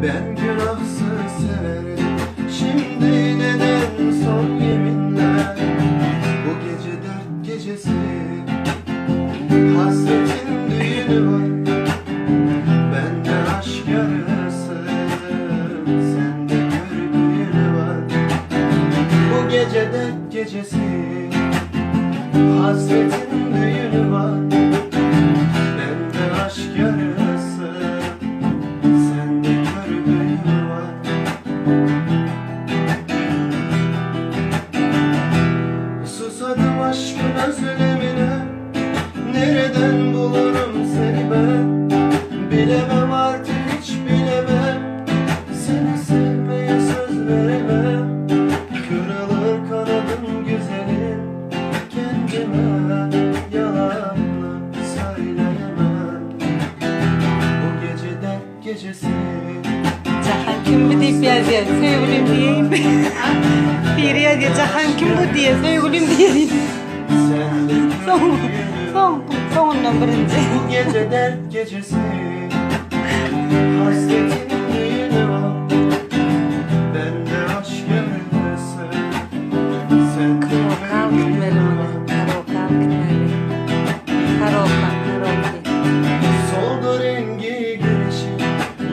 Ben günahsız severdim. Şimdi neden son yeminler? Bu gece dert gecesi, hasretin düğünü var. Bende aşk yarası, sende kör düğünü var. Bu gece dert gecesi, hasretin düğünü var. Bende aşk yarası, sende kör düğünü var. Susadım aşkın özlemine, nereden bulurum seni ben? Bilemem artık, hiç bilemem. Seni sevmeye söz veremem. Kırılır kanadım güzelim, kendime yalanlar söyleyemem. Bu gece dert gecesi. Cahan kim bu deyip yazıyor, sevgilim diyeyim. Biri yazıyor, Cahan kim bu diye, sevgilim diyeyim. Sonundan birinci. Bu gece dert gecesi, hasretin düğünü var. Bende aşk yarası, sende Karokal gitmeli bana, karokal gitmeli. Karaoke. soldu rengi güneşin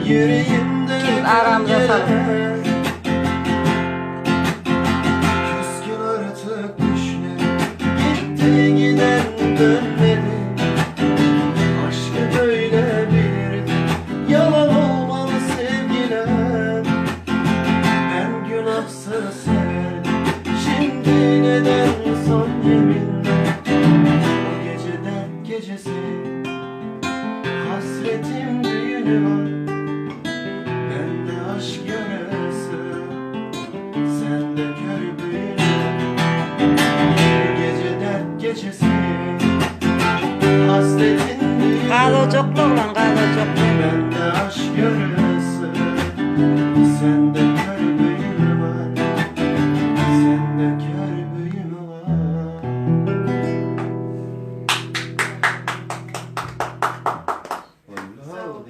yüreğimde. Kim aramda sana?